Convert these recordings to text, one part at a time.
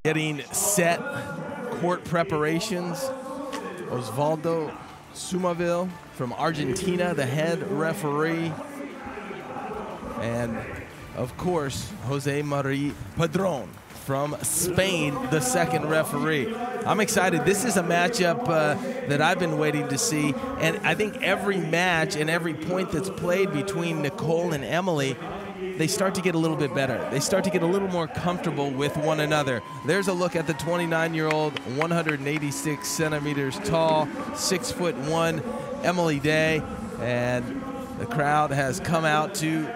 Getting set court preparations. Osvaldo Sumaville from Argentina, the head referee. And of course, Jose Marie Padron from Spain, the second referee. I'm excited. This is a matchup that I've been waiting to see. And I think every match and every point that's played between Nicole and Emily, they start to get a little bit better. They start to get a little more comfortable with one another. There's a look at the 29-year-old, 186 centimeters tall, 6'1", Emily Day. And the crowd has come out to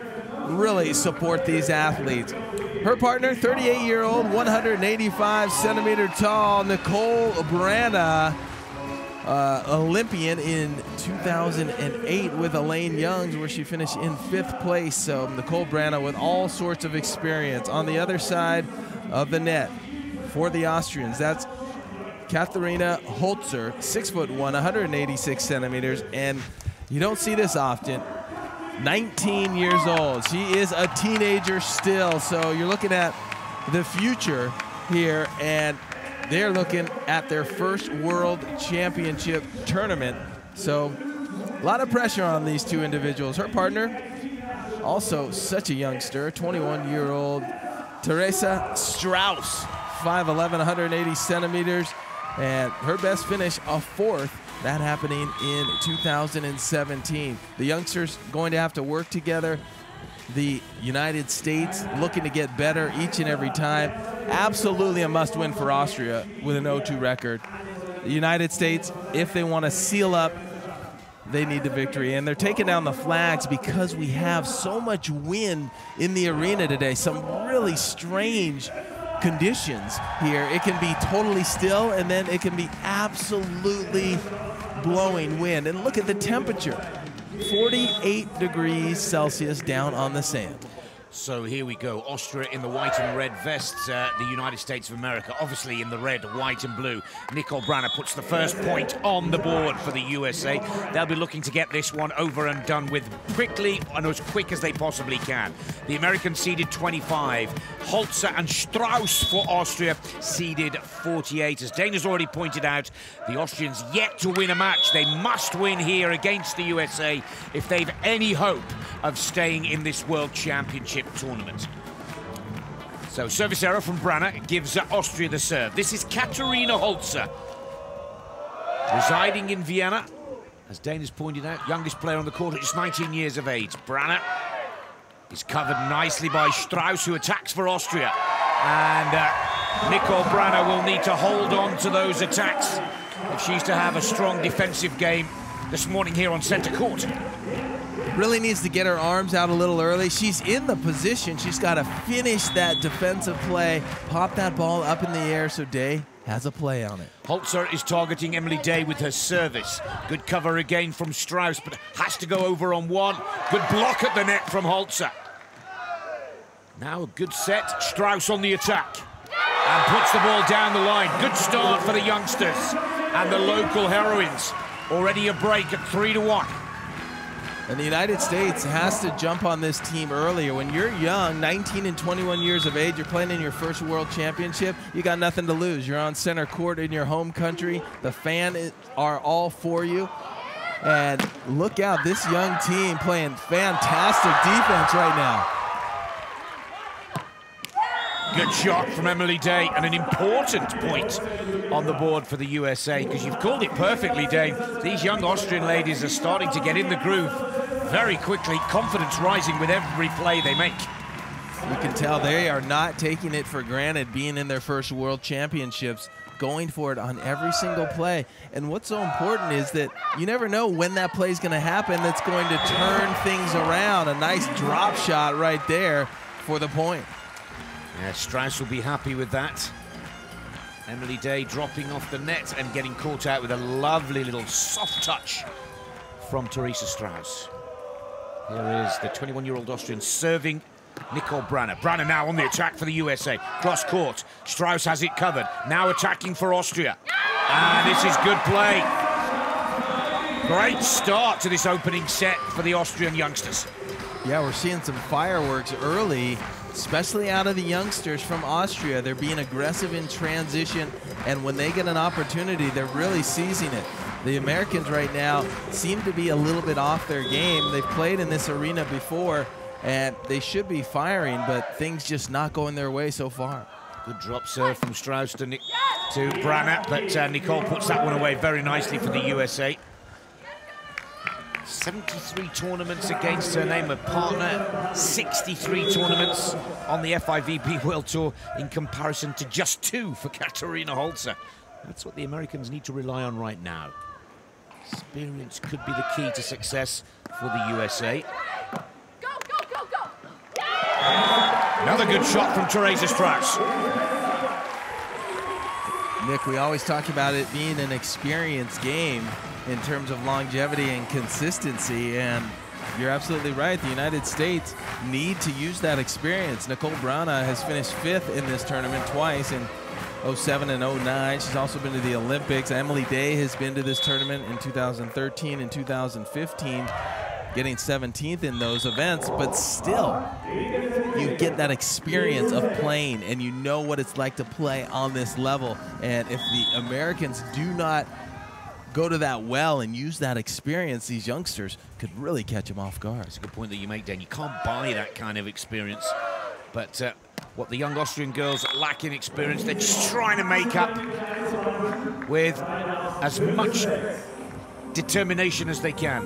really support these athletes. Her partner, 38-year-old, 185 centimeter tall, Nicole Branagh, Olympian in 2008 with Elaine Youngs, where she finished in 5th place. So Nicole Branagh with all sorts of experience. On the other side of the net for the Austrians, that's Katharina Holzer, 6'1", 186 centimeters, and you don't see this often. 19 years old. She is a teenager still, so you're looking at the future here, and they're looking at their first World Championship tournament. So a lot of pressure on these two individuals. Her partner, also such a youngster, 21-year-old Teresa Strauss, 5'11", 180 centimeters, and her best finish, a 4th. That happening in 2017. The youngsters going to have to work together. The United States looking to get better each and every time. Absolutely a must-win for Austria with an 0-2 record. The United States, if they want to seal up, they need the victory. And they're taking down the flags because we have so much wind in the arena today. Some really strange conditions here. It can be totally still, and then it can be absolutely blowing wind. And look at the temperature, 48 degrees Celsius down on the sand. So here we go, Austria in the white and red vests, the United States of America obviously in the red, white and blue. Nicole Branagh puts the first point on the board for the USA. They'll be looking to get this one over and done with quickly and as quick as they possibly can. The Americans seeded 25, Holzer and Strauss for Austria seeded 48. As Dana's already pointed out, the Austrians yet to win a match. They must win here against the USA if they've any hope of staying in this World Championship tournament. So service error from Branagh gives Austria the serve. This is Katharina Holzer, residing in Vienna, as Dane has pointed out, youngest player on the court at just 19 years of age. Branagh is covered nicely by Strauss, who attacks for Austria, and Nicole Branagh will need to hold on to those attacks if she's to have a strong defensive game this morning here on centre court. Really needs to get her arms out a little early. She's in the position. She's got to finish that defensive play, pop that ball up in the air so Day has a play on it. Holzer is targeting Emily Day with her service. Good cover again from Strauss, but has to go over on one. Good block at the net from Holzer. Now a good set. Strauss on the attack and puts the ball down the line. Good start for the youngsters and the local heroines. Already a break at 3-1. And the United States has to jump on this team earlier. When you're young, 19 and 21 years of age, you're playing in your first World Championship, you got nothing to lose. You're on center court in your home country. The fans are all for you. And look out, this young team playing fantastic defense right now. Good shot from Emily Day, and an important point on the board for the USA, because you've called it perfectly, Dave. These young Austrian ladies are starting to get in the groove very quickly, confidence rising with every play they make. You can tell they are not taking it for granted, being in their first World Championships, going for it on every single play. And what's so important is that you never know when that play is going to happen that's going to turn things around. A nice drop shot right there for the point. Yeah, Strauss will be happy with that. Emily Day dropping off the net and getting caught out with a lovely little soft touch from Teresa Strauss. Here is the 21-year-old Austrian serving Nicole Branagh. Branagh now on the attack for the USA. Cross court. Strauss has it covered. Now attacking for Austria. And this is good play. Great start to this opening set for the Austrian youngsters. Yeah, we're seeing some fireworks early especially out of the youngsters from Austria. They're being aggressive in transition, and when they get an opportunity, they're really seizing it. The Americans right now seem to be a little bit off their game. They've played in this arena before, and they should be firing, but things just not going their way so far. Good drop serve from Strauss to Branagh, but Nicole puts that one away very nicely for the USA. 73 tournaments against her name of partner, 63 tournaments on the FIVB World Tour in comparison to just 2 for Katarina Holzer. That's what the Americans need to rely on right now. Experience could be the key to success for the USA. Go, go, go, go! Another good shot from Teresa Strauss. Nick, we always talk about it being an experience game in terms of longevity and consistency, and you're absolutely right. The United States need to use that experience. Nicole Branagh has finished 5th in this tournament twice in 07 and 09. She's also been to the Olympics. Emily Day has been to this tournament in 2013 and 2015, getting 17th in those events, but still, you get that experience of playing, and you know what it's like to play on this level. And if the Americans do not go to that well and use that experience, these youngsters could really catch them off guard. That's a good point that you make, Dan. You can't buy that kind of experience. But what the young Austrian girls lack in experience, they're just trying to make up with as much determination as they can.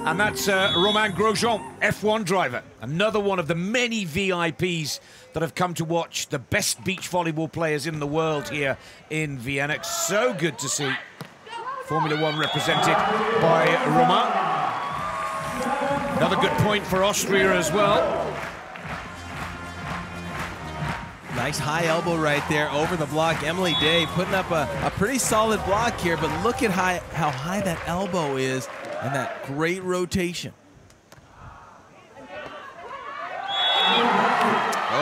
And that's Romain Grosjean, F1 driver. Another one of the many VIPs that have come to watch the best beach volleyball players in the world here in Vienna. So good to see Formula One represented by Romain. Another good point for Austria as well. Nice high elbow right there over the block. Emily Day putting up a pretty solid block here, but look at how high that elbow is and that great rotation.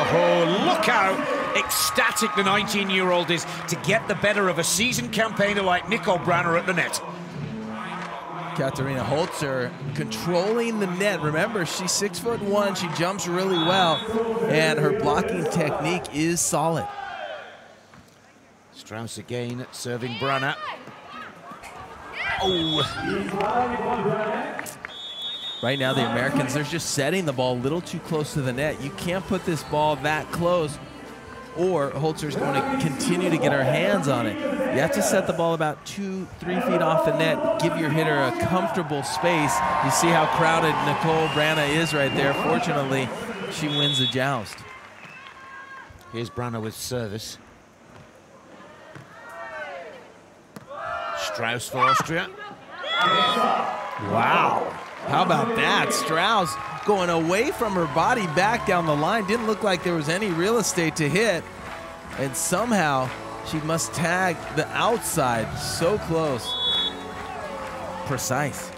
Oh, look how ecstatic the 19-year-old is to get the better of a seasoned campaigner like Nicole Branagh at the net. Katarina Holzer controlling the net. Remember, she's 6'1". She jumps really well, and her blocking technique is solid. Strauss again serving Branagh. Oh. Right now, the Americans, they're just setting the ball a little too close to the net. You can't put this ball that close, or Holzer's going to continue to get her hands on it. You have to set the ball about 2-3 feet off the net, give your hitter a comfortable space. You see how crowded Nicole Branagh is right there. Fortunately, she wins the joust. Here's Branagh with service. Strauss for Austria. Wow. How about that? Strauss going away from her body back down the line. Didn't look like there was any real estate to hit. And somehow she must tag the outside. So close. Precise.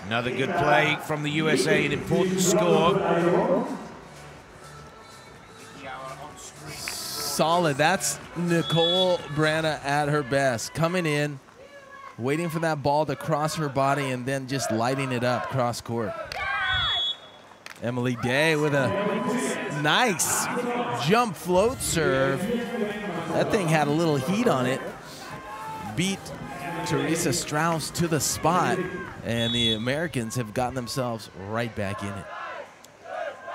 Another good play from the USA, an important score. Solid. That's Nicole Branagh at her best. Coming in, waiting for that ball to cross her body, and then just lighting it up cross court. Emily Day with a nice jump float serve. That thing had a little heat on it. Beat Teresa Strauss to the spot, and the Americans have gotten themselves right back in it.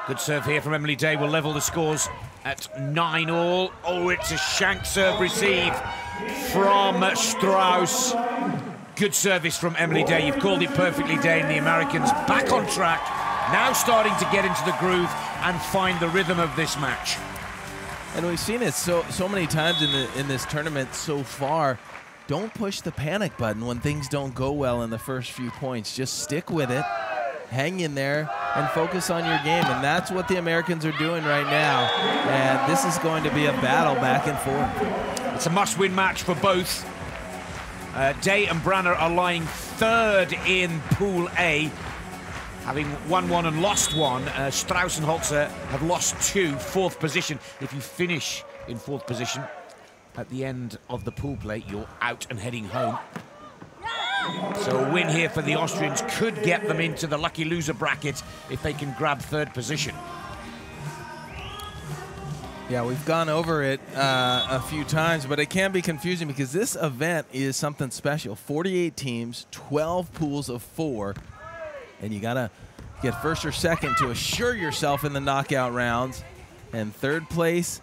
Good serve here from Emily Day will level the scores at 9-all. Oh, it's a shank serve receive from Strauss. Good service from Emily Day. You've called it perfectly, Dane. The Americans back on track, now starting to get into the groove and find the rhythm of this match. And we've seen it so many times in this tournament so far. Don't push the panic button when things don't go well in the first few points. Just stick with it, hang in there, and focus on your game. And that's what the Americans are doing right now. And this is going to be a battle back and forth. It's a must-win match for both. Day and Branagh are lying third in Pool A, having won one and lost one. Strauss and Holzer have lost two, fourth position. If you finish in fourth position at the end of the pool play, you're out and heading home. So a win here for the Austrians could get them into the lucky loser bracket if they can grab third position. Yeah, we've gone over it a few times, but it can be confusing because this event is something special. 48 teams, 12 pools of 4, and you got to get first or second to assure yourself in the knockout rounds. And third place,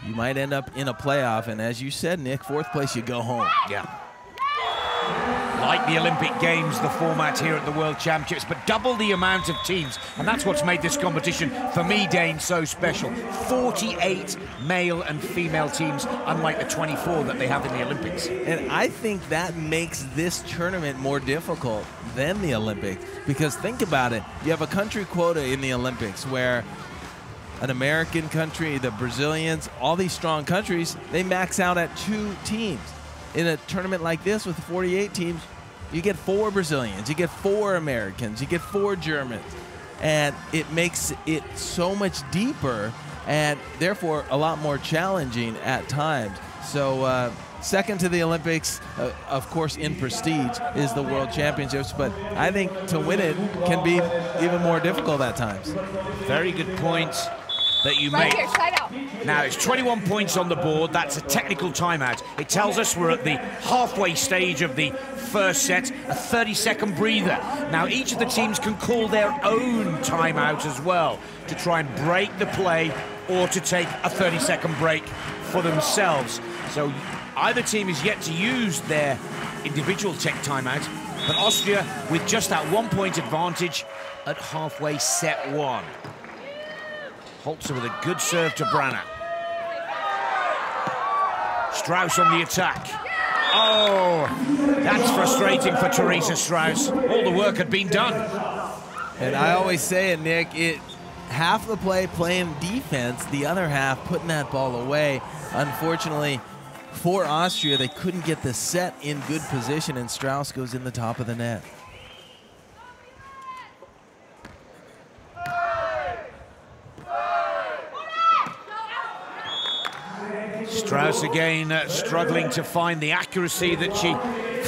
you might end up in a playoff. And as you said, Nick, fourth place, you go home. Yeah. Like the Olympic Games, the format here at the World Championships, but double the amount of teams. And that's what's made this competition, for me, Dane, so special. 48 male and female teams, unlike the 24 that they have in the Olympics. And I think that makes this tournament more difficult than the Olympics, because think about it. You have a country quota in the Olympics where an American country, the Brazilians, all these strong countries, they max out at 2 teams. In a tournament like this with 48 teams, you get 4 Brazilians, you get 4 Americans, you get 4 Germans. And it makes it so much deeper and therefore a lot more challenging at times. So second to the Olympics, of course, in prestige, is the World Championships. But I think to win it can be even more difficult at times. Very good point that you Right make. here, side out. Now, it's 21 points on the board. That's a technical timeout. It tells us we're at the halfway stage of the first set, a 30-second breather. Now, each of the teams can call their own timeout as well to try and break the play or to take a 30-second break for themselves. So either team is yet to use their individual tech timeout, but Austria with just that 1-point advantage at halfway set 1. Holzer with a good serve to Branagh. Strauss on the attack. Oh, that's frustrating for Teresa Strauss. All the work had been done. And I always say it, Nick, half the play playing defense, the other half putting that ball away. Unfortunately, for Austria, they couldn't get the set in good position, and Strauss goes in the top of the net. Strauss again struggling to find the accuracy that she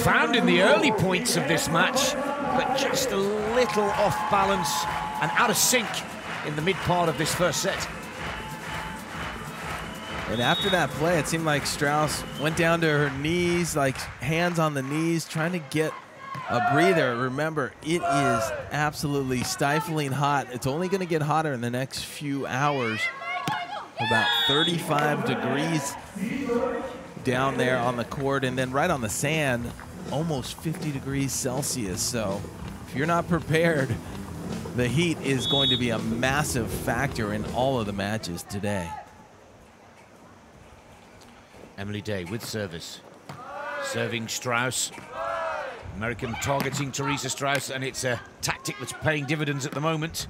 found in the early points of this match, but just a little off balance and out of sync in the mid part of this first set. And after that play, it seemed like Strauss went down to her knees, like hands on the knees, trying to get a breather. Remember, it is absolutely stifling hot. It's only going to get hotter in the next few hours. About 35 degrees down there on the court, and then right on the sand, almost 50 degrees Celsius. So if you're not prepared, the heat is going to be a massive factor in all of the matches today. Emily Day with service. Serving Strauss. American targeting Teresa Strauss, and it's a tactic that's paying dividends at the moment.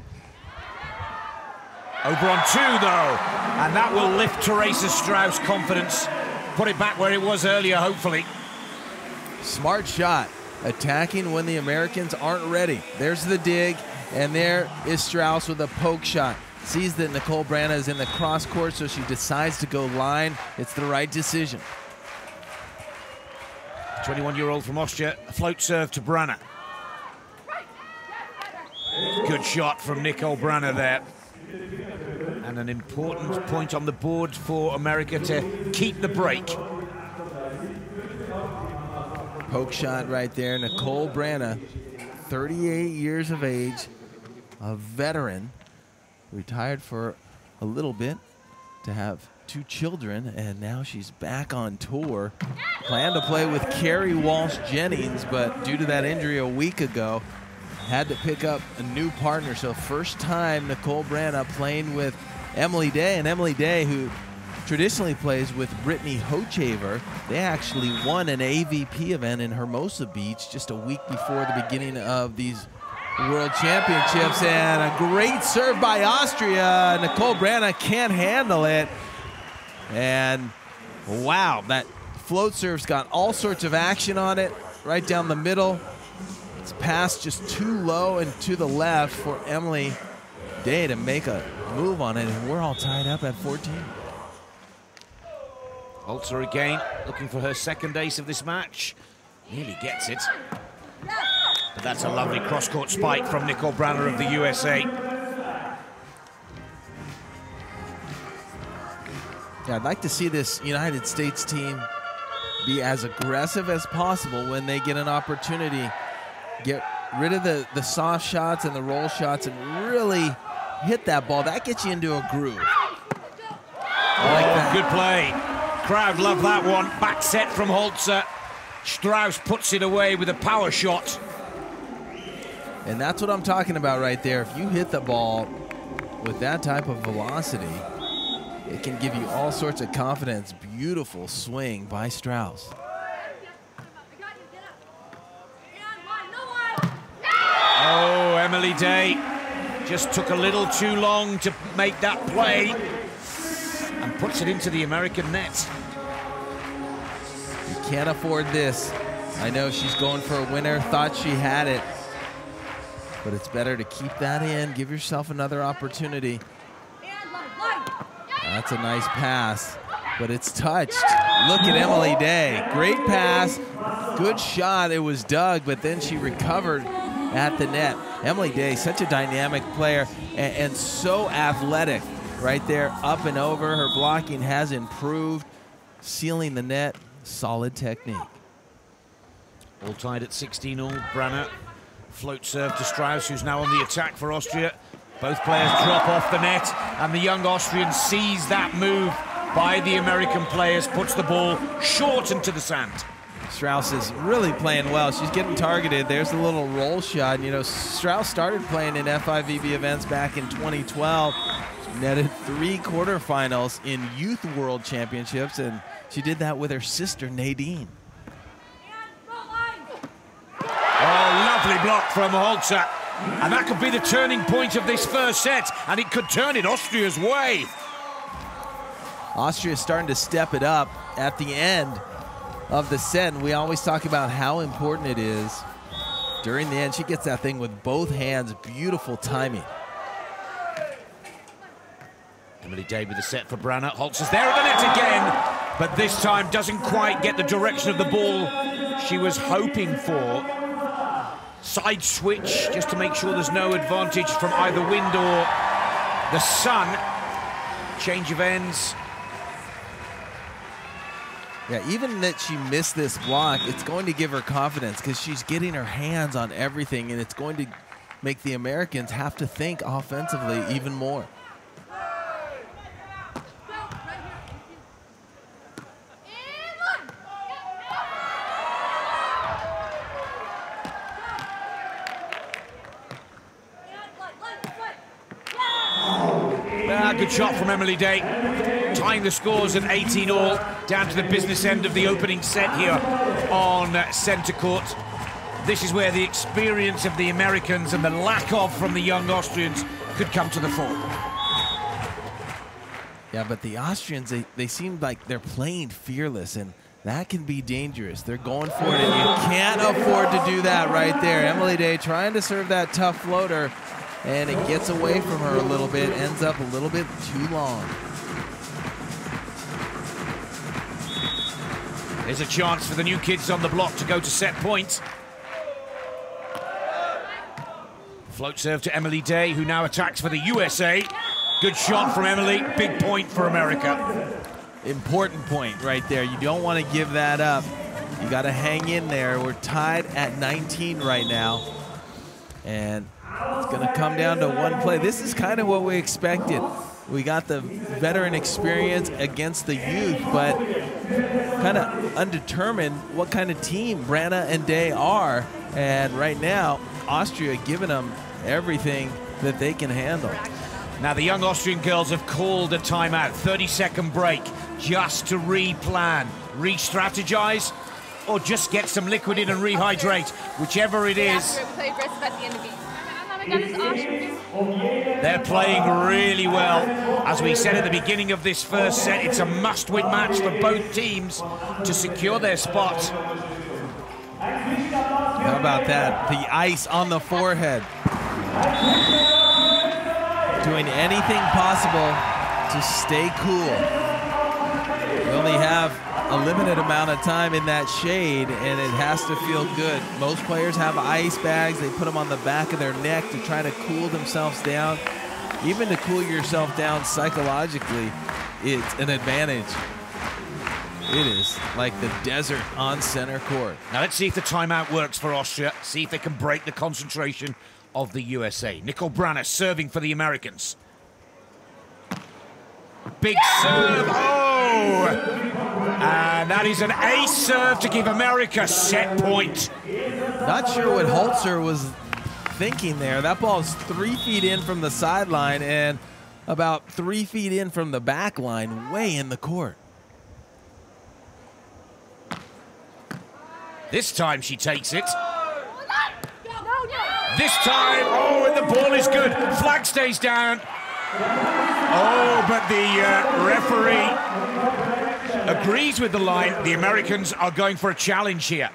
Over on 2, though, and that will lift Teresa Strauss' confidence. Put it back where it was earlier, hopefully. Smart shot, attacking when the Americans aren't ready. There's the dig, and there is Strauss with a poke shot. Sees that Nicole Branagh is in the cross court, so she decides to go line. It's the right decision. 21-year-old from Austria, a float serve to Branagh. Good shot from Nicole Branagh there. And an important point on the board for America to keep the break. Poke shot right there. Nicole Branagh, 38 years of age, a veteran, retired for a little bit to have 2 children, and now she's back on tour. Planned to play with Carrie Walsh-Jennings, but due to that injury a week ago, had to pick up a new partner. So first time Nicole Branagh playing with Emily Day, and Emily Day, who traditionally plays with Brittany Hochaver. They actually won an AVP event in Hermosa Beach just a week before the beginning of these World Championships, and a great serve by Austria. Nicole Branagh can't handle it, and wow, that float serve's got all sorts of action on it, right down the middle. It's passed just too low and to the left for Emily Day to make a move on it, and we're all tied up at 14. Holzer again, looking for her second ace of this match. Nearly gets it. But that's a lovely cross-court spike from Nicole Branagh of the USA. Yeah, I'd like to see this United States team be as aggressive as possible when they get an opportunity. Get rid of the soft shots and the roll shots and really hit that ball. That gets you into a groove. Like that. Good play. Crowd love that one. Back set from Holzer. Strauss puts it away with a power shot. And that's what I'm talking about right there. If you hit the ball with that type of velocity, it can give you all sorts of confidence. Beautiful swing by Strauss. Oh, Emily Day just took a little too long to make that play and puts it into the American net. You can't afford this. I know she's going for a winner, thought she had it, but it's better to keep that in, give yourself another opportunity. That's a nice pass, but it's touched. Look at Emily Day. Great pass, good shot. It was dug, but then she recovered at the net. Emily Day, such a dynamic player and so athletic right there, up and over. Her blocking has improved, sealing the net, solid technique. All tied at 16-all. Branagh float serve to Strauss, who's now on the attack for Austria. Both players drop off the net, and the young Austrian sees that move by the American players, puts the ball short into the sand. Strauss is really playing well. She's getting targeted. There's a little roll shot. You know, Strauss started playing in FIVB events back in 2012. She netted 3 quarterfinals in Youth World Championships, and she did that with her sister, Nadine. Oh, lovely block from Holzer. And that could be the turning point of this first set, and it could turn it Austria's way. Austria is starting to step it up at the end of the set, and we always talk about how important it is during the end. She gets that thing with both hands. Beautiful timing. Emily Day with the set for Branagh. Holzer's there at the net again, but this time doesn't quite get the direction of the ball she was hoping for. Side switch just to make sure there's no advantage from either wind or the sun. Change of ends. Yeah, even that she missed this block, it's going to give her confidence because she's getting her hands on everything, and it's going to make the Americans have to think offensively even more. Good shot from Emily Day, tying the scores at 18-all, down to the business end of the opening set here on centre court. This is where the experience of the Americans and the lack of from the young Austrians could come to the fore. Yeah, but the Austrians, they seem like they're playing fearless, and that can be dangerous. They're going for it, and you can't afford to do that right there. Emily Day trying to serve that tough floater, and it gets away from her a little bit, ends up a little bit too long. There's a chance for the new kids on the block to go to set point. Float serve to Emily Day, who now attacks for the USA. Good shot from Emily, big point for America. Important point right there. You don't want to give that up. You got to hang in there. We're tied at 19 right now, and it's going to come down to one play. This is kind of what we expected. We got the veteran experience against the youth, but kind of undetermined what kind of team Branagh and Day are. And right now, Austria giving them everything that they can handle. Now the young Austrian girls have called a timeout, 30-second break, just to re-plan, re-strategize, or just get some liquid in and rehydrate, whichever it is. They're playing really well. As we said at the beginning of this first set, it's a must-win match for both teams to secure their spot. How about that? The ice on the forehead. Doing anything possible to stay cool. We only have a limited amount of time in that shade, and it has to feel good. Most players have ice bags. They put them on the back of their neck to try to cool themselves down. Even to cool yourself down psychologically, it's an advantage. It is like the desert on center court. Now let's see if the timeout works for Austria. See if they can break the concentration of the USA. Nicole Branagh serving for the Americans. Big serve. Oh! And that is an ace serve to give America set point. Not sure what Holzer was thinking there. That ball is 3 feet in from the sideline and about 3 feet in from the back line, way in the court. This time she takes it. This time, oh, and the ball is good. Flag stays down. Oh, but the referee agrees with the line. The Americans are going for a challenge here.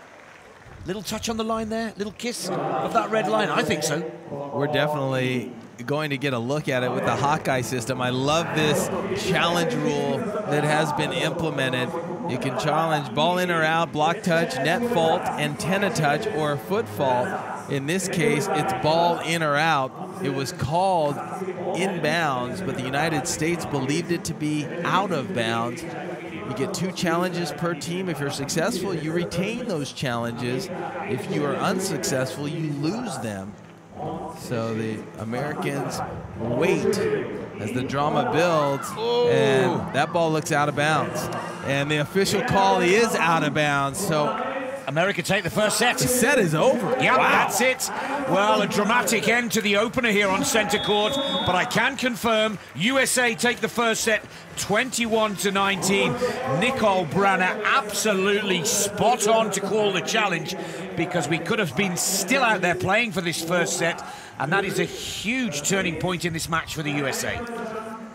Little touch on the line there, little kiss of that red line. I think so. We're definitely going to get a look at it with the Hawkeye system. I love this challenge rule that has been implemented. You can challenge ball in or out, block touch, net fault, antenna touch, or foot fault. In this case, it's ball in or out. It was called inbounds, but the United States believed it to be out of bounds. You get 2 challenges per team. If you're successful, you retain those challenges. If you are unsuccessful, you lose them. So the Americans wait as the drama builds, and that ball looks out of bounds. And the official call is out of bounds. So America take the first set. The set is over. Yeah, wow. That's it. Well, a dramatic end to the opener here on center court, but I can confirm USA take the first set 21-19. Nicole Branagh absolutely spot on to call the challenge, because we could have been still out there playing for this first set, and that is a huge turning point in this match for the USA.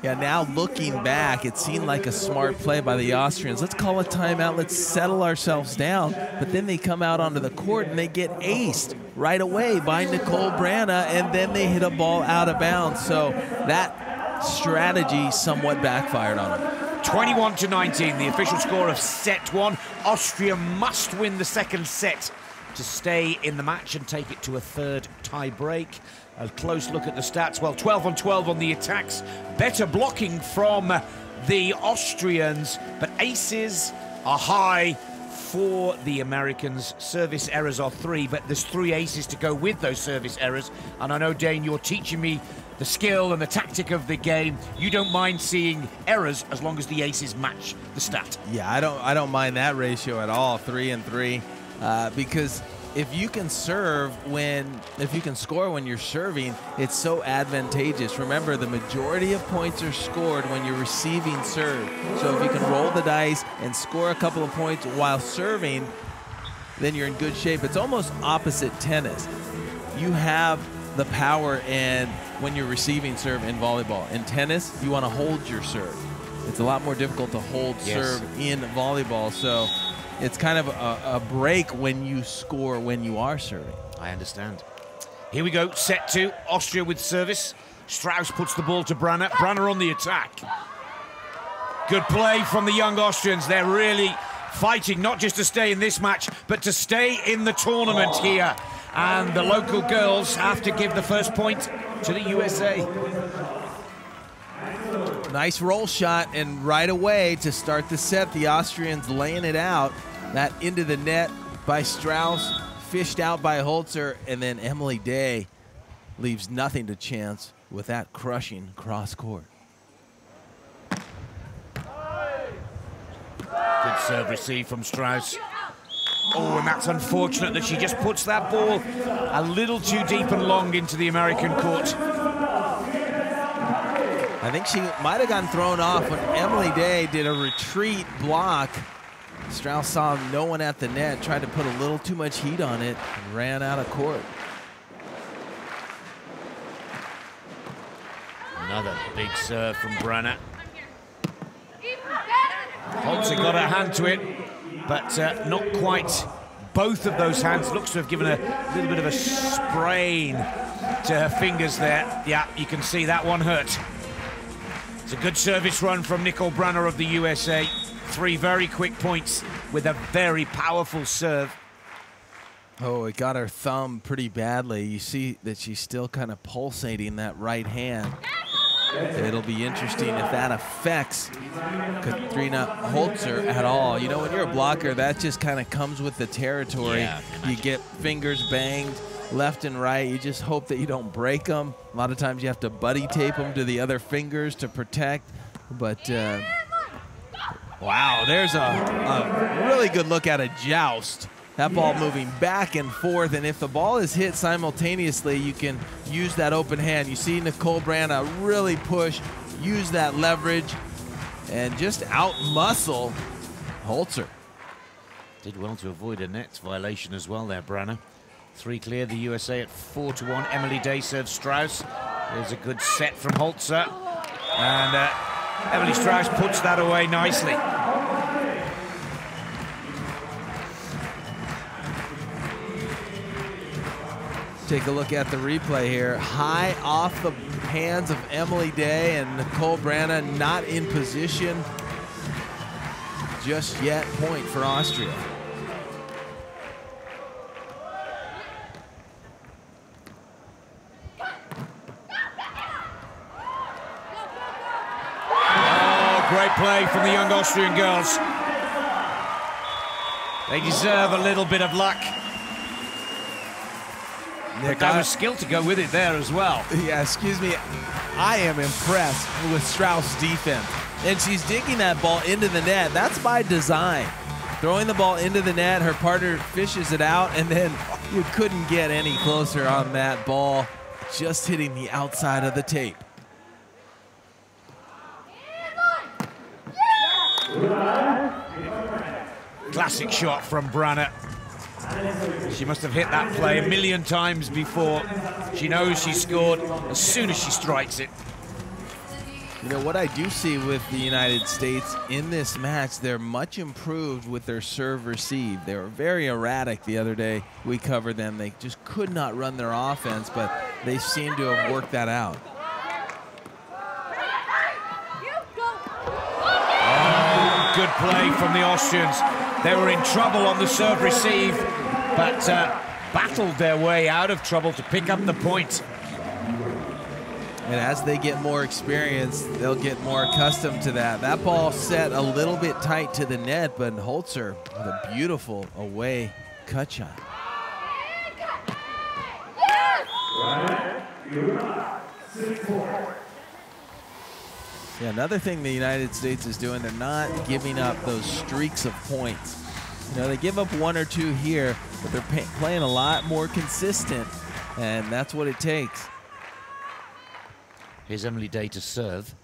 Yeah, now looking back, it seemed like a smart play by the Austrians. Let's call a timeout, let's settle ourselves down. But then they come out onto the court and they get aced right away by Nicole Branagh, and then they hit a ball out of bounds. So that strategy somewhat backfired on them. 21-19, the official score of set 1. Austria must win the second set to stay in the match and take it to a third tie break. A close look at the stats. Well, 12 on 12 on the attacks. Better blocking from the Austrians, but aces are high for the Americans. Service errors are 3, but there's 3 aces to go with those service errors. And I know, Dane, you're teaching me the skill and the tactic of the game. You don't mind seeing errors as long as the aces match the stat. Yeah, I don't mind that ratio at all, 3 and 3, because if you can score when you're serving, it's so advantageous. Remember, the majority of points are scored when you're receiving serve. So if you can roll the dice and score a couple of points while serving, then you're in good shape. It's almost opposite tennis. You have the power and when you're receiving serve in volleyball. In tennis, you want to hold your serve. It's a lot more difficult to hold serve in volleyball. So it's kind of a break when you score when you are serving. I understand. Here we go, set 2. Austria with service. Strauss puts the ball to Branagh. Branagh on the attack. Good play from the young Austrians. They're really fighting not just to stay in this match, but to stay in the tournament here. And the local girls have to give the first point to the USA. Nice roll shot, and right away to start the set, the Austrians laying it out. That into the net by Strauss, fished out by Holzer, and then Emily Day leaves nothing to chance with that crushing cross court. Good serve receive from Strauss. Oh, and that's unfortunate that she just puts that ball a little too deep and long into the American court. I think she might have gotten thrown off when Emily Day did a retreat block. Strauss saw no one at the net, tried to put a little too much heat on it, and ran out of court. Another big serve from Branagh. Holzer got her hand to it, but not quite both of those hands. Looks to have given a little bit of a sprain to her fingers there. Yeah, you can see that one hurt. It's a good service run from Nicole Branagh of the USA. 3 very quick points with a very powerful serve. Oh, it got her thumb pretty badly. You see that she's still kind of pulsating that right hand. It'll be interesting if that affects Katrina Holzer at all. You know, when you're a blocker, that just kind of comes with the territory. Yeah, you get fingers banged left and right. You just hope that you don't break them. A lot of times you have to buddy tape them to the other fingers to protect. But, wow, there's a really good look at a joust. That ball moving back and forth, and if the ball is hit simultaneously, you can use that open hand. You see Nicole Branagh really push, use that leverage, and just out-muscle Holzer. Did well to avoid a net violation as well there, Branagh. 3 clear, the USA at 4-1. Emily Day serves Strauss. There's a good set from Holzer. And Emily Strauss puts that away nicely. Take a look at the replay here. High off the hands of Emily Day, and Nicole Branagh not in position just yet. Point for Austria. Oh, great play from the young Austrian girls. They deserve a little bit of luck. But there was skill to go with it there as well. Yeah, excuse me. I am impressed with Strauss' defense. And she's digging that ball into the net. That's by design. Throwing the ball into the net, her partner fishes it out, and then you couldn't get any closer on that ball, just hitting the outside of the tape. Classic shot from Branagh. She must have hit that play a million times before. She knows she scored as soon as she strikes it. You know, what I do see with the United States in this match, they're much improved with their serve receive. They were very erratic the other day. We covered them. They just could not run their offense, but they seem to have worked that out. Oh, good play from the Austrians. They were in trouble on the serve receive, but battled their way out of trouble to pick up the point. And as they get more experience, they'll get more accustomed to that. That ball set a little bit tight to the net, but Holzer with a beautiful away cut shot. Yeah, another thing the United States is doing, they're not giving up those streaks of points. You know, they give up 1 or 2 here, but they're playing a lot more consistent, and that's what it takes. Here's Emily Day to serve.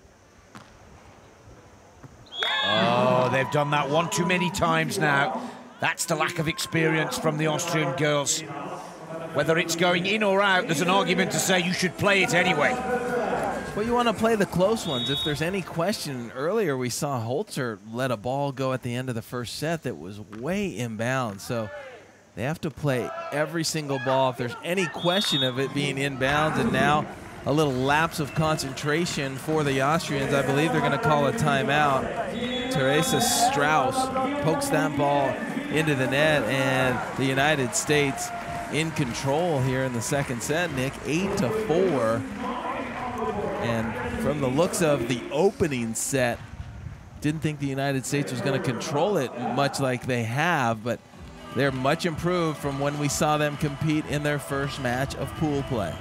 Oh, they've done that one too many times now. That's the lack of experience from the Austrian girls. Whether it's going in or out, there's an argument to say you should play it anyway. Well, you want to play the close ones. If there's any question, earlier we saw Holzer let a ball go at the end of the first set that was way inbound. So they have to play every single ball. If there's any question of it being inbounds, and now a little lapse of concentration for the Austrians, I believe they're going to call a timeout. Teresa Strauss pokes that ball into the net, and the United States in control here in the second set, Nick, 8-4. And from the looks of the opening set, didn't think the United States was going to control it much like they have, but they're much improved from when we saw them compete in their first match of pool play.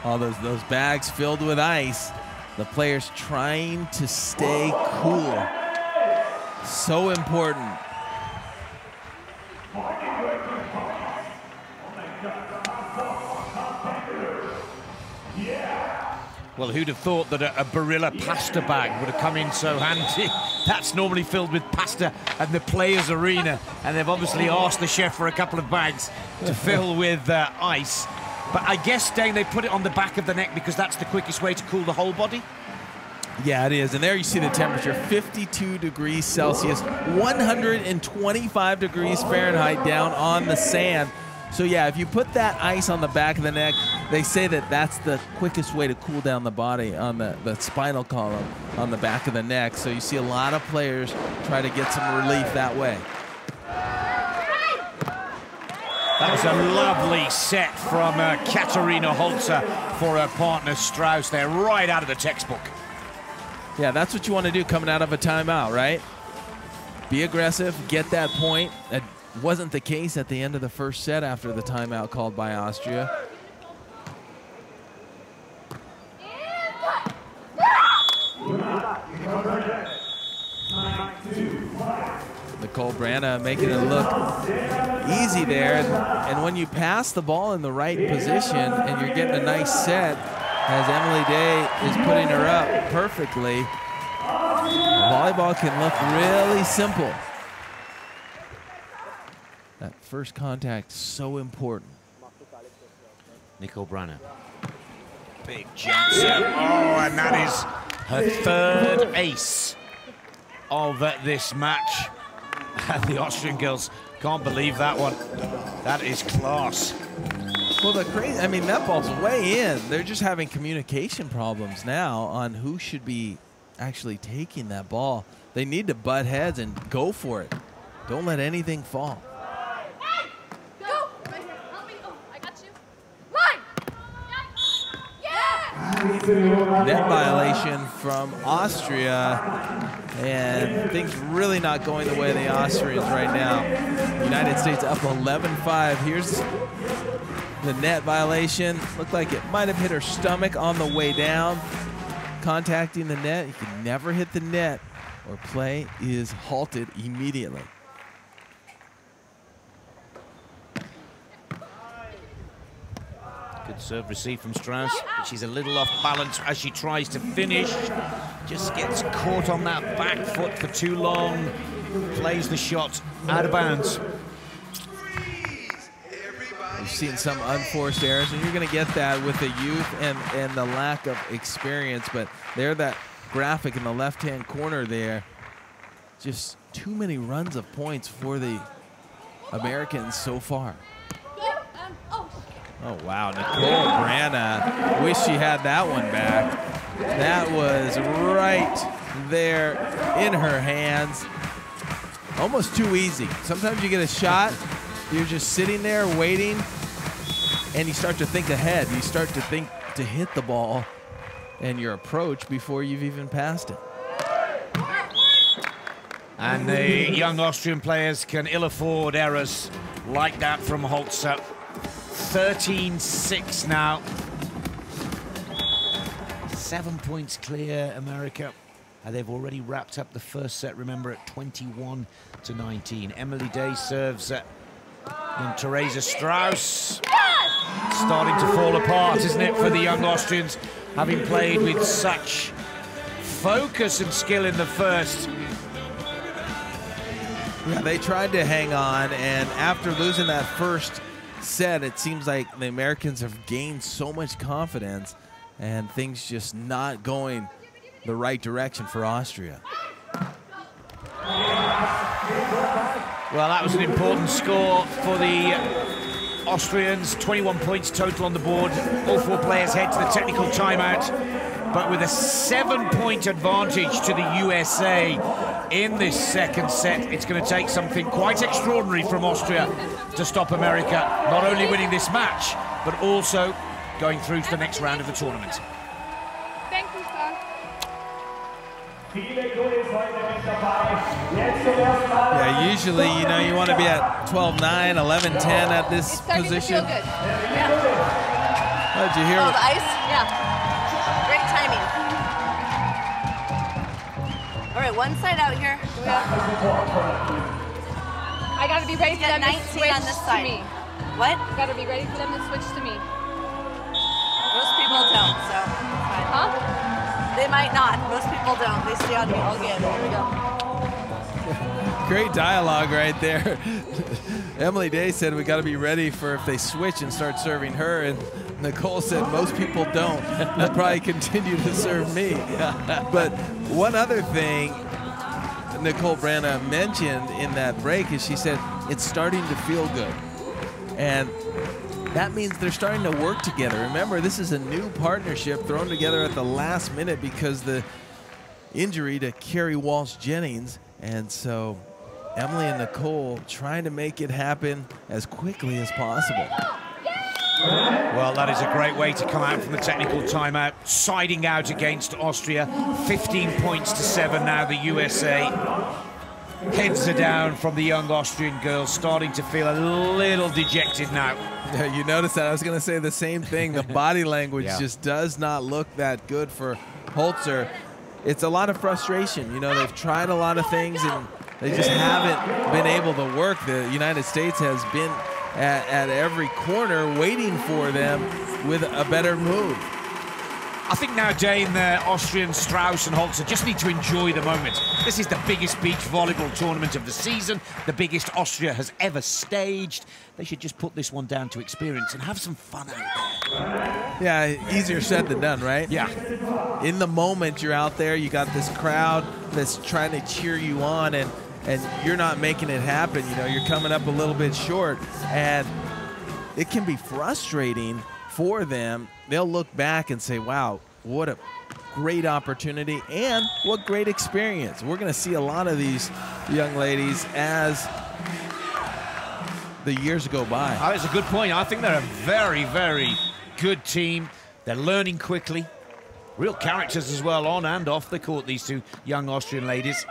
All those bags filled with ice. The players trying to stay cool. So important. Well, who'd have thought that a Barilla pasta bag would have come in so handy? That's normally filled with pasta and the players' arena, and they've obviously asked the chef for a couple of bags to fill with ice. But I guess, Dane, they put it on the back of the neck because that's the quickest way to cool the whole body? Yeah, it is. And there you see the temperature, 52 degrees Celsius, 125 degrees Fahrenheit down on the sand. So yeah, if you put that ice on the back of the neck, they say that that's the quickest way to cool down the body on the spinal column on the back of the neck. So you see a lot of players try to get some relief that way. That was a lovely set from Katarina Holzer for her partner Strauss there, right out of the textbook. Yeah, that's what you want to do coming out of a timeout, right? Be aggressive, get that point. That wasn't the case at the end of the first set after the timeout called by Austria. Nicole Branagh making it look easy there. And when you pass the ball in the right position and you're getting a nice set, as Emily Day is putting her up perfectly, volleyball can look really simple. That first contact so important. Nicole Branagh. Big jump set. Oh, and that is her third ace of this match. And the Austrian girls can't believe that one. That is class. Well, I mean, that ball's way in. They're just having communication problems now on who should be actually taking that ball. They need to butt heads and go for it. Don't let anything fall. Go! Help me. Oh, I got you. Line! Yeah! Net violation from Austria, and things really not going the way of the Austrians right now. United States up 11-5. Here's the net violation. Looked like it might have hit her stomach on the way down, contacting the net. You can never hit the net or play is halted immediately. Good serve receive from Strauss, but she's a little off balance as she tries to finish. Just gets caught on that back foot for too long. Plays the shot out of bounds. We've seen some unforced errors, and you're going to get that with the youth and the lack of experience. But there, that graphic in the left-hand corner there, just too many runs of points for the Americans so far. Oh, wow. Nicole Branagh, wish she had that one back. That was right there in her hands. Almost too easy. Sometimes you get a shot, you're just sitting there waiting, and you start to think ahead. You start to think to hit the ball and your approach before you've even passed it. And the young Austrian players can ill afford errors like that from Holzer. 13-6 now. 7 points clear, America. And they've already wrapped up the first set, remember, at 21-19. Emily Day serves and Theresa Strauss. Starting to fall apart, isn't it, for the young Austrians, having played with such focus and skill in the first. Yeah, they tried to hang on, and after losing that first set, it seems like the Americans have gained so much confidence and things just not going the right direction for Austria. Well, that was an important score for the Austrians. 21 points total on the board. All four players head to the technical timeout, but with a 7-point advantage to the USA in this second set. It's going to take something quite extraordinary from Austria to stop America not only winning this match, but also going through to the next round of the tournament. Thank you, sir. Yeah, usually, you know, you want to be at 12-9, 11-10 at this position. To feel good. Yeah. Oh, did you hear? Oh, the ice? Yeah. Great timing. All right, one side out here. I got to be ready for them to 19 switch on this side. to me. What? Got to be ready for them to switch to me. Most people don't, so fine. Huh? They might not. Most people don't. They stay on me. All good. Here we go. Great dialogue right there. Emily Day said we got to be ready for if they switch and start serving her, and Nicole said most people don't. They'll probably continue to serve me. But one other thing Nicole Branagh mentioned in that break is she said it's starting to feel good. And that means they're starting to work together. Remember, this is a new partnership thrown together at the last minute because the injury to Carrie Walsh-Jennings. And so Emily and Nicole trying to make it happen as quickly as possible. Well, that is a great way to come out from the technical timeout, siding out against Austria. 15 points to 7 now, the USA. Heads are down from the young Austrian girls, starting to feel a little dejected now. Yeah, you notice that. I was going to say the same thing. The body language just does not look that good for Holzer. It's a lot of frustration. You know, they've tried a lot of things, and they just haven't been able to work. The United States has been at every corner waiting for them with a better move. I think now, Dane, the Austrian Strauss and Holzer just need to enjoy the moment. This is the biggest beach volleyball tournament of the season, the biggest Austria has ever staged. They should just put this one down to experience and have some fun out there. Yeah, easier said than done, right? Yeah. In the moment, you're out there, you got this crowd that's trying to cheer you on, and you're not making it happen. You know, you're coming up a little bit short, and it can be frustrating for them. They'll look back and say, wow, what a great opportunity and what great experience. We're going to see a lot of these young ladies as the years go by. Oh, that's a good point. I think they're a very, very good team. They're learning quickly. Real characters as well, on and off the court, these two young Austrian ladies.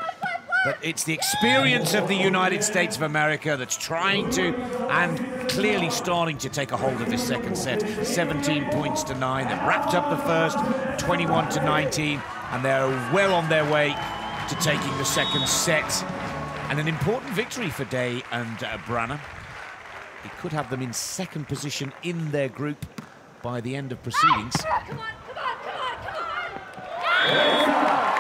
But it's the experience of the United States of America that's trying to, and clearly starting to, take a hold of this second set. 17 points to 9. They've wrapped up the first, 21 to 19, and they're well on their way to taking the second set. And an important victory for Day and Branagh. It could have them in second position in their group by the end of proceedings. Come on, come on, come on, come on!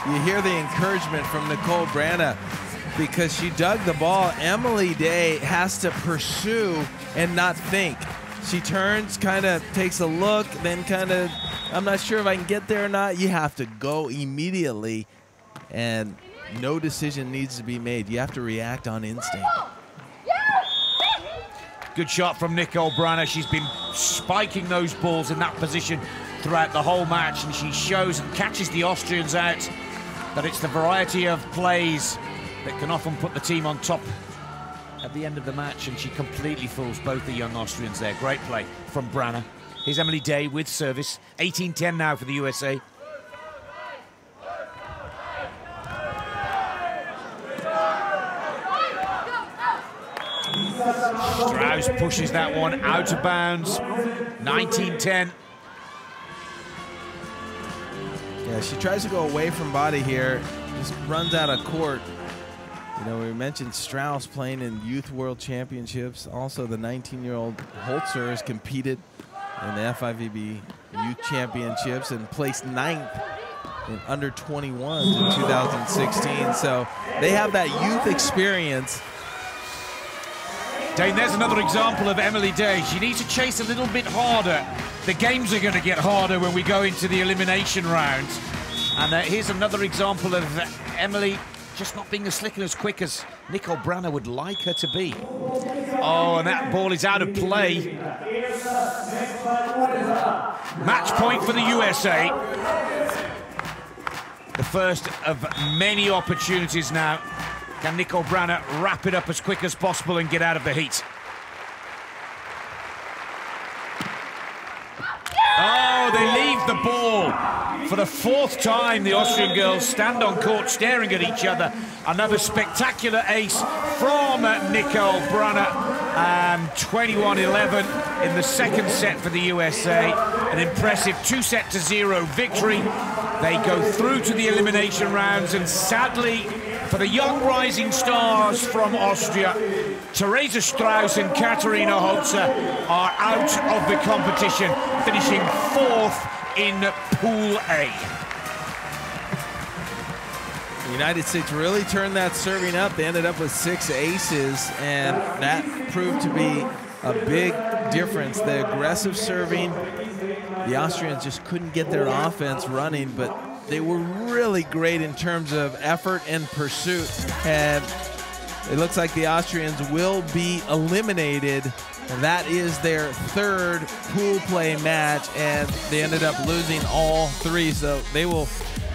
You hear the encouragement from Nicole Branagh because she dug the ball. Emily Day has to pursue and not think. She turns, kind of takes a look, then kind of, I'm not sure if I can get there or not. You have to go immediately, and no decision needs to be made. You have to react on instinct. Good shot from Nicole Branagh. She's been spiking those balls in that position throughout the whole match, and she shows and catches the Austrians out that it's the variety of plays that can often put the team on top at the end of the match, and she completely fools both the young Austrians there. Great play from Branagh. Here's Emily Day with service. 18-10 now for the USA. Strauss pushes that one out of bounds. 19-10. Yeah, she tries to go away from body here, just runs out of court. You know, we mentioned Strauss playing in Youth World Championships. Also, the 19-year-old Holzer has competed in the FIVB Youth Championships and placed 9th in under 21s in 2016. So they have that youth experience. Dane, there's another example of Emily Day. She needs to chase a little bit harder. The games are going to get harder when we go into the elimination rounds. And here's another example of Emily just not being as slick and as quick as Nicole Branagh would like her to be. Oh, and that ball is out of play. Match point for the USA. The first of many opportunities now. Can Nicole Branagh wrap it up as quick as possible and get out of the heat? Oh, they leave the ball. For the 4th time, the Austrian girls stand on court staring at each other. Another spectacular ace from Nicole Branagh. And 21-11 in the second set for the USA. An impressive 2-0 victory. They go through to the elimination rounds, and sadly, for the young rising stars from Austria, Theresa Strauss and Katharina Holzer are out of the competition, finishing 4th in Pool A. The United States really turned that serving up. They ended up with 6 aces, and that proved to be a big difference. The aggressive serving, the Austrians just couldn't get their offense running, but they were really great in terms of effort and pursuit. And it looks like the Austrians will be eliminated. That is their third pool play match, and they ended up losing all three, so they will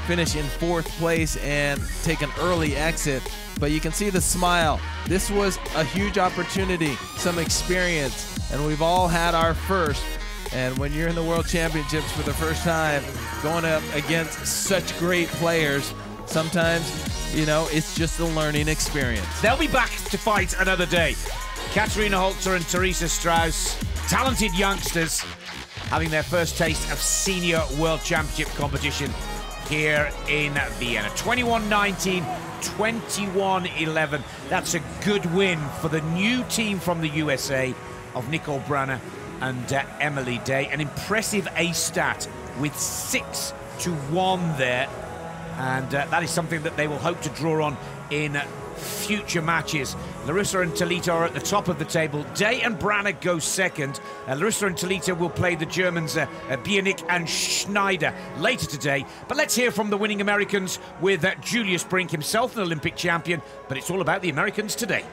finish in 4th place and take an early exit. But you can see the smile. This was a huge opportunity, some experience, and we've all had our first. And when you're in the World Championships for the first time, going up against such great players, sometimes, you know, it's just a learning experience. They'll be back to fight another day. Katarina Holzer and Teresa Strauss, talented youngsters, having their first taste of senior World Championship competition here in Vienna. 21-19, 21-11. That's a good win for the new team from the USA of Nicole Branagh and Emily Day. An impressive ace stat with 6-1 there. And that is something that they will hope to draw on in future matches. Larissa and Talita are at the top of the table. Day and Branagh go second. Larissa and Talita will play the Germans Biernick and Schneider later today. But let's hear from the winning Americans with Julius Brink, himself an Olympic champion. But it's all about the Americans today.